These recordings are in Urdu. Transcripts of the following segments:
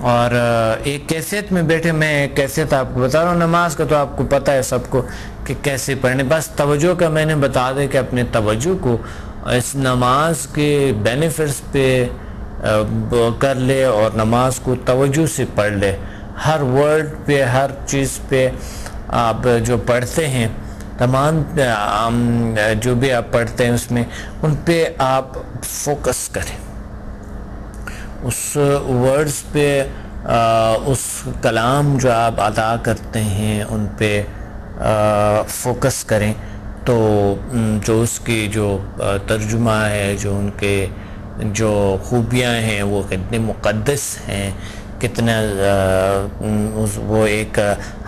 اور ایک کیفیت میں بیٹھے. میں ایک کیفیت آپ کو بتا رہا ہوں نماز کا, تو آپ کو پتہ ہے سب کو کہ کیسے پڑھنے. بس توجہ کا میں نے بتا دے کہ اپنے توجہ کو اس نماز کے بینیفٹس پہ کر لے اور نماز کو توجہ سے پڑھ لے. ہر ورڈ پہ, ہر چیز پہ آپ جو پڑھتے ہیں, تمام جو بھی آپ پڑھتے ہیں اس میں, ان پہ آپ فوکس کریں. اس ورڈز پہ, اس کلام جو آپ ادا کرتے ہیں ان پہ فوکس کریں. تو جو اس کی جو ترجمہ ہے, جو ان کے جو خوبیاں ہیں وہ کتنے مقدس ہیں, کتنا وہ ایک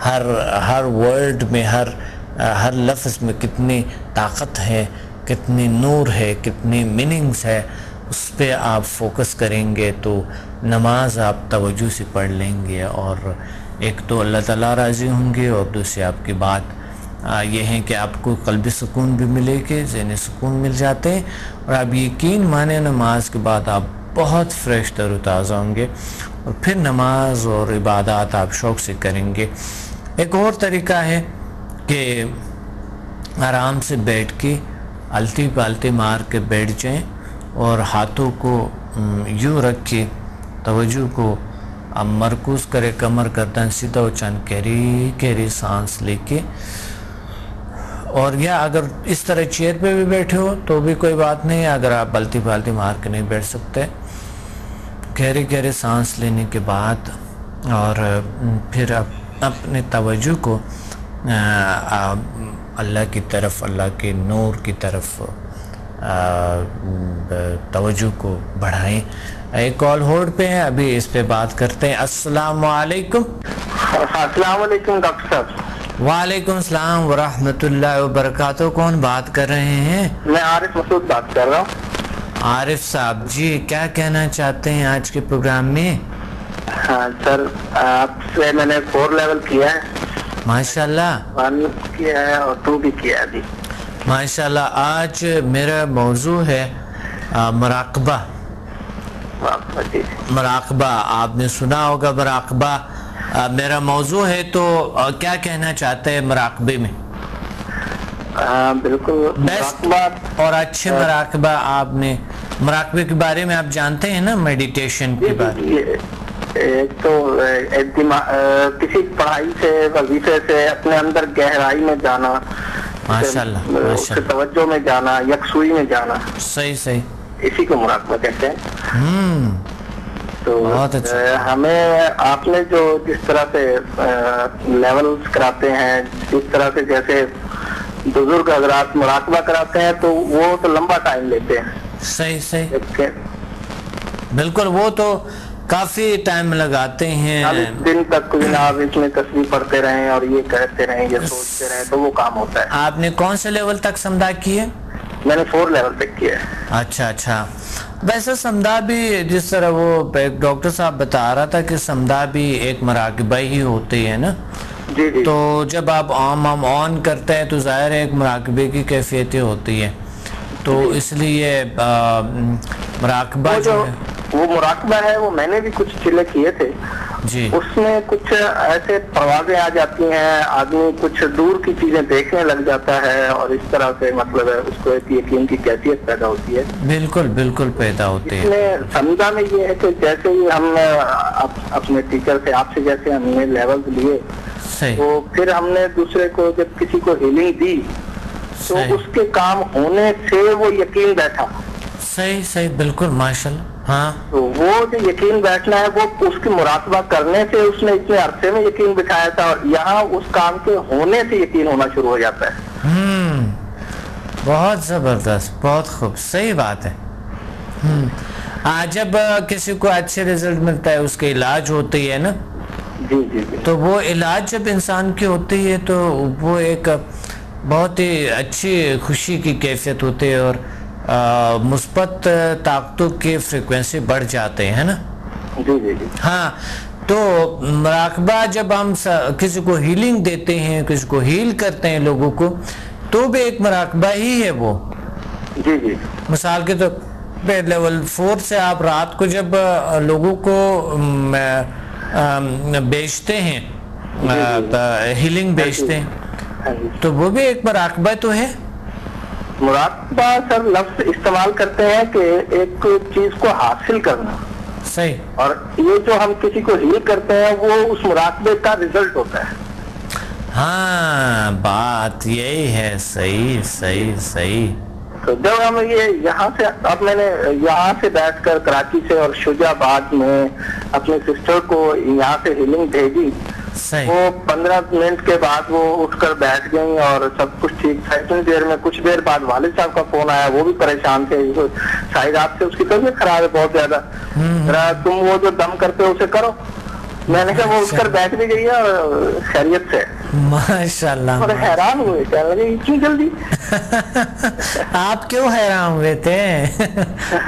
ہر ورڈ میں, ہر لفظ میں کتنی طاقت ہے, کتنی نور ہے, کتنی میننگز ہے, اس پہ آپ فوکس کریں گے تو نماز آپ توجہ سے پڑھ لیں گے. اور ایک تو اللہ تعالیٰ راضی ہوں گے, اور دوسری آپ کی بات یہ ہے کہ آپ کو قلبی سکون بھی ملے گی, ذہنی سکون مل جاتے ہیں, اور آپ یقین مانیں نماز کے بعد آپ بہت فریش تر و تازہ ہوں گے, اور پھر نماز اور عبادات آپ شوق سے کریں گے. ایک اور طریقہ ہے کہ آرام سے بیٹھ کے الٹی پالٹی مار کے بیٹھ جائیں, اور ہاتھوں کو یوں رکھ کے توجہ کو آپ مرکوز کرے, کمر گردن سیدھا اچھان, گہری گہری سانس لے کے. اور یا اگر اس طرح چیئر پہ بھی بیٹھے ہو تو بھی کوئی بات نہیں, اگر آپ الٹی پالٹی مار کے نہیں بیٹھ سکتے, گہری گہری سانس لینے کے بعد اور پھر اپنے توجہ کو اللہ کی طرف, اللہ کے نور کی طرف توجہ کو بڑھائیں. ایک کال ہولڈ پہ ہے, ابھی اس پہ بات کرتے ہیں. السلام علیکم. السلام علیکم ڈاکٹر صاحب. وعلیکم السلام ورحمۃ اللہ وبرکاتہ. کون بات کر رہے ہیں؟ میں عارف مسعود بات کر رہا ہوں. عارف صاحب جی, کیا کہنا چاہتے ہیں آج کے پروگرام میں؟ ہاں سر, آپ سے میں نے 4 لیول کیا ہے. ماشاءاللہ. 1 کیا ہے اور 2 بھی کیا ہے ابھی. ماشاءاللہ. آج میرا موضوع ہے مراقبہ. مراقبہ آپ نے سنا ہوگا, مراقبہ میرا موضوع ہے. تو کیا کہنا چاہتے ہیں مراقبے میں؟ بالکل بیسٹ اور اچھے مراقبہ. آپ نے مراقبے کے بارے میں آپ جانتے ہیں نا, میڈیٹیشن کے بارے. ایک تو کسی پڑھائی سے, وظیفے سے اپنے اندر گہرائی میں جانا, ماشاءاللہ, توجہ میں جانا, یکسوئی میں جانا. صحیح صحیح, اسی کو مراقبہ کہتے ہیں. تو ہمیں آپ نے جو جس طرح سے لیولز کراتے ہیں, جس طرح سے جیسے بزرگ حضرات مراقبہ کراتے ہیں تو وہ تو لمبا ٹائم لیتے ہیں. صحیح صحیح, بالکل. وہ تو کافی ٹائم لگاتے ہیں, دن تک جناب اس میں تسبیح پڑھتے رہیں اور یہ کہتے رہیں, یہ سوچتے رہیں, تو وہ کام ہوتا ہے. آپ نے کون سے لیول تک سمدھا کیے؟ میں نے 4 لیول تک کیا ہے. اچھا اچھا. ویسے سمدھا بھی جس طرح وہ ایک ڈاکٹر صاحب بتا رہا تھا کہ سمدھا بھی ایک مراقبہ ہی ہوتی ہے نا. جی جی. تو جب آپ آن کرتے ہیں تو ظاہر ہے ایک مراقبے کی کیفیتیں ہوتی ہیں, تو اس لیے مراقبہ جو ہے وہ مراقبہ ہے, وہ میں نے بھی کچھ چلے کیے تھے جی. اس میں کچھ ایسے پروازیں آ جاتی ہیں, آدمی کچھ دور کی چیزیں دیکھنے لگ جاتا ہے, اور اس طرح سے مطلب ہے اس کو ایک یقین کی کیفیت پیدا ہوتی ہے. بالکل بالکل پیدا ہوتی ہے. اس میں سمجھا میں یہ ہے کہ جیسے ہی ہم اپنے ٹیچر سے, آپ سے جیسے ہم نے لیول لیے, تو پھر ہم نے دوسرے کو جب کسی کو ہیلنگ دی تو اس کے کام ہونے سے وہ یقین بیٹھا. صحیح صحیح, بالکل ماشاءاللہ. ہاں, تو وہ جو یقین بیٹھنا ہے وہ اس کی مراقبہ کرنے سے اس نے اتنے عرصے میں یقین بٹھایا تھا, اور یہاں اس کام کے ہونے سے یقین ہونا شروع ہو جاتا ہے. بہت زبردست, بہت خوب, صحیح بات ہے. جب کسی کو اچھے رزلٹ ملتا ہے, اس کے علاج ہوتی ہے نا, جی جی جی, تو وہ علاج جب انسان کی ہوتی ہے تو وہ ایک بہت ہی اچھی خوشی کی کیفیت ہوتی ہے, اور مثبت طاقتوں کے فریکوینسی بڑھ جاتے ہیں نا. جی جی جی. ہاں, تو مراقبہ جب ہم کسی کو ہیلنگ دیتے ہیں, کسی کو ہیل کرتے ہیں لوگوں کو, تو بھی ایک مراقبہ ہی ہے وہ. جی جی. مثال کے طور پہ لیول 4 سے آپ رات کو جب لوگوں کو بیچتے ہیں، ہیلنگ بیچتے ہیں، تو وہ بھی ایک مراقبہ تو ہے؟ مراقبہ سر لفظ استعمال کرتے ہیں کہ ایک چیز کو حاصل کرنا، صحیح، اور یہ جو ہم کسی کو ہیل کرتے ہیں وہ اس مراقبے کا ریزلٹ ہوتا ہے۔ ہاں بات یہی ہے، صحیح صحیح صحیح۔ تو جب ہم یہ یہاں سے، اب میں نے یہاں سے بیٹھ کر کراچی سے اور شجاع آباد میں اپنے سسٹر کو یہاں سے ہیلنگ بھیجی، وہ 15 منٹ کے بعد وہ اٹھ کر بیٹھ گئی اور سب کچھ ٹھیک تھا۔ اتنی دیر میں کچھ دیر بعد والد صاحب کا فون آیا، وہ بھی پریشان تھے، شاید آپ سے اس کی طبیعت خراب ہے بہت زیادہ، تم وہ جو دم کرتے ہو اسے کرو۔ میں نے کہا وہ اٹھ کر بیٹھ بھی گئی ہے اور خیریت سے۔ ماشاءاللہ، بڑے حیران ہوئے، کہنے لگے اتنی جلدی؟ آپ کیوں حیران ہوئے تھے؟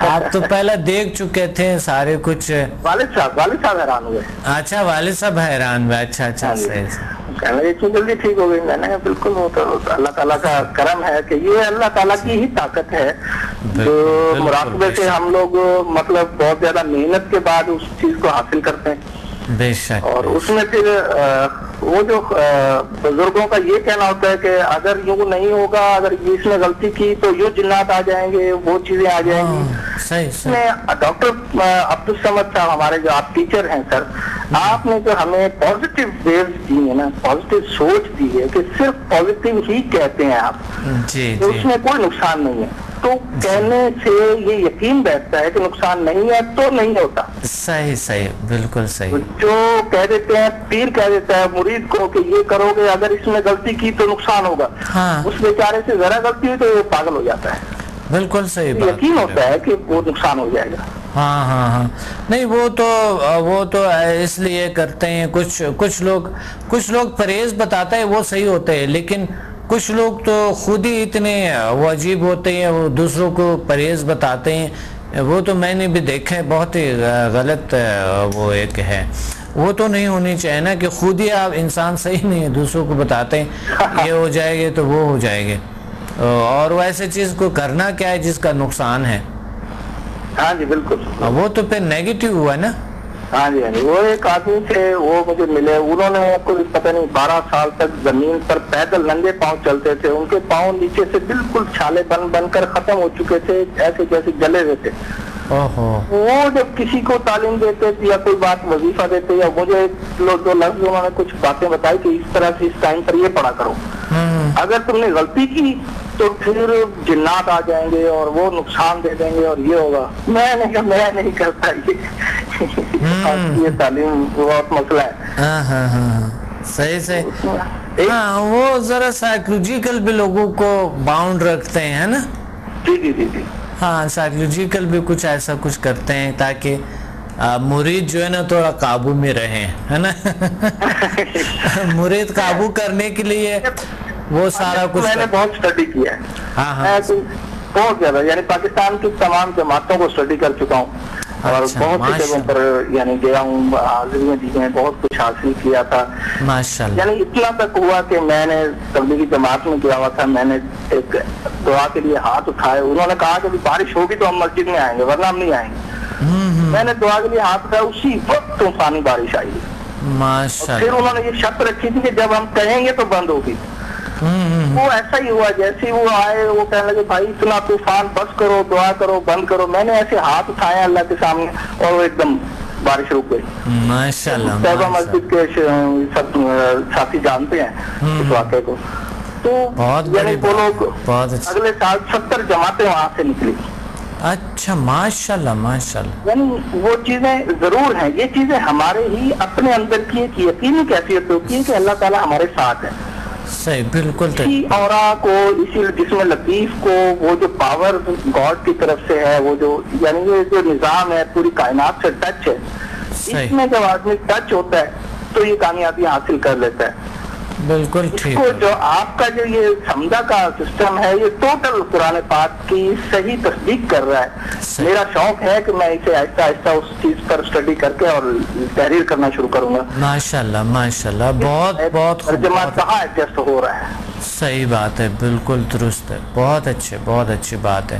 آپ تو پہلے دیکھ چکے تھے سارے کچھ۔ والد صاحب حیران ہوئے۔ اچھا، والد صاحب حیران ہوئے، اچھا اچھا، صحیح۔ کہنے لگے اتنی جلدی ٹھیک ہو گئی؟ میں نے کہا بالکل، وہ تو اللہ تعالیٰ کا کرم ہے کہ یہ اللہ تعالیٰ کی ہی طاقت ہے جو مراقبے سے ہم لوگ مطلب بہت زیادہ محنت کے بعد اس چیز کو حاصل کرتے ہیں۔ بے شک۔ اور اس میں پھر وہ جو بزرگوں کا یہ کہنا ہوتا ہے کہ اگر یوں نہیں ہوگا، اگر اس نے غلطی کی تو یوں جنات آ جائیں گے، وہ چیزیں آ جائیں گی۔ اس میں ڈاکٹر عبدالصمد صاحب ہمارے جو آپ ٹیچر ہیں سر، آپ نے جو ہمیں پازیٹیو ویوز دی ہیں نا، پازیٹیو سوچ دی ہے کہ صرف پازیٹیو ہی کہتے ہیں آپ، تو اس میں کوئی نقصان نہیں ہے، تو کہنے سے یہ یقین بیٹھتا ہے کہ نقصان نہیں ہے تو نہیں ہوتا۔ صحیح صحیح، بالکل صحیح۔ جو کہہ دیتے ہیں، پیر کہہ دیتا ہے مرید کو کہ یہ کرو گے، اگر اس میں غلطی کی تو نقصان ہوگا، اس بیچارے سے ذرا غلطی ہوئی تو وہ پاگل ہو جاتا ہے۔ بالکل صحیح بات، یقین ہوتا ہے کہ وہ نقصان ہو جائے گا۔ ہاں ہاں ہاں، نہیں وہ تو اس لیے کرتے ہیں، کچھ لوگ پرہیز بتاتے ہیں وہ صحیح ہوتے ہیں، لیکن کچھ لوگ تو خود ہی اتنے وہ عجیب ہوتے ہیں، وہ دوسروں کو پرہیز بتاتے ہیں، وہ تو میں نے بھی دیکھا ہے، بہت ہی غلط وہ ایک ہے، وہ تو نہیں ہونی چاہیے نا کہ خود ہی آپ انسان صحیح نہیں ہے دوسروں کو بتاتے ہیں یہ ہو جائے گے تو وہ ہو جائے گے، اور وہ ایسے چیز کو کرنا کیا ہے جس کا نقصان ہے۔ ہاں جی بالکل، وہ تو پھر نیگیٹو ہوا نا۔ ہاں جی، وہ ایک آدمی تھے، وہ مجھے ملے، انہوں نے کوئی پتہ نہیں 12 سال تک زمین پر پیدل ننگے پاؤں چلتے تھے، ان کے پاؤں نیچے سے بالکل چھالے بن کر ختم ہو چکے تھے، ایسے جیسے جلے ہوئے تھے۔ وہ جب کسی کو تعلیم دیتے یا کوئی بات وظیفہ دیتے یا مجھے دو لفظ انہوں نے کچھ باتیں بتائی کہ اس طرح سے اس ٹائم پر یہ پڑھا کرو، اگر تم نے غلطی کی تو پھر جنات آ جائیں گے اور وہ نقصان دے دیں گے اور یہ ہوگا۔ میں نے کہا میں نہیں کرتا یہ تعلیم بہت مسئلہ ہے۔ صحیح سے، ہاں وہ ذرا سائیکولوجیکل بھی لوگوں کو باؤنڈ رکھتے ہیں نا۔ جی جی جی جی، ہاں سائیکولوجیکل بھی کچھ ایسا کچھ کرتے ہیں تاکہ مرید جو ہے نا تھوڑا قابو میں رہے، ہے نا۔ مرید قابو کرنے کے لیے وہ سارا کچھ میں نے بہت اسٹڈی کیا ہے، ہاں بہت زیادہ، یعنی پاکستان کی تمام جماعتوں کو اسٹڈی کر چکا ہوں اور بہت سی جگہوں پر یعنی گیا ہوں، حاضریاں دی ہیں، بہت کچھ حاصل کیا تھا ماشاءاللہ۔ یعنی اتنا تک ہوا کہ میں نے تبلیغی جماعت میں گیا ہوا تھا، میں نے ایک دعا کے لیے ہاتھ اٹھائے، انہوں نے کہا کہ بارش ہوگی تو ہم مسجد میں آئیں گے ورنہ ہم نہیں آئیں گے۔ میں نے دعا کے لیے ہاتھ اٹھایا، اسی وقت طوفانی بارش آئی ماشاءاللہ۔ پھر انہوں نے یہ شرط رکھی تھی کہ جب ہم کہیں گے تو بند ہوگی، وہ ایسا ہی ہوا، جیسے وہ آئے وہ کہنے لگے بھائی اتنا طوفان، بس کرو، دعا کرو، بند کرو۔ میں نے ایسے ہاتھ اٹھائے اللہ کے سامنے اور وہ ایک دم بارش رک گئی ماشاءاللہ۔ طیبہ مسجد کے سب ساتھی جانتے ہیں اس واقعے کو، تو یعنی وہ لوگ اگلے سال 70 جماعتیں وہاں سے نکلی۔ اچھا ماشاءاللہ ماشاءاللہ، یعنی وہ چیزیں ضرور ہیں، یہ چیزیں ہمارے ہی اپنے اندر کی ایک یقینی کیفیت ہوتی ہے کہ اللہ تعالیٰ ہمارے ساتھ ہے۔ صحیح بالکل، اسی اورا کو، اسی جسم لطیف کو، وہ جو پاور گاڈ کی طرف سے ہے، وہ جو یعنی یہ جو نظام ہے پوری کائنات سے ٹچ ہے، اس میں جب آدمی ٹچ ہوتا ہے تو یہ کامیابی حاصل کر لیتا ہے۔ بالکل ٹھیک، جو آپ کا جو یہ سمجھا کا سسٹم ہے یہ ٹوٹل قرآن پاک کی صحیح تصدیق کر رہا ہے۔ میرا شوق ہے کہ میں اسے آہستہ آہستہ اس چیز پر اسٹڈی کر کے اور تحریر کرنا شروع کروں گا ماشاءاللہ ماشاءاللہ۔ بہت بہت ترجمہ کہاں ایڈجسٹ ہو رہا ہے، صحیح بات ہے، بالکل درست ہے، بہت اچھی بات ہے۔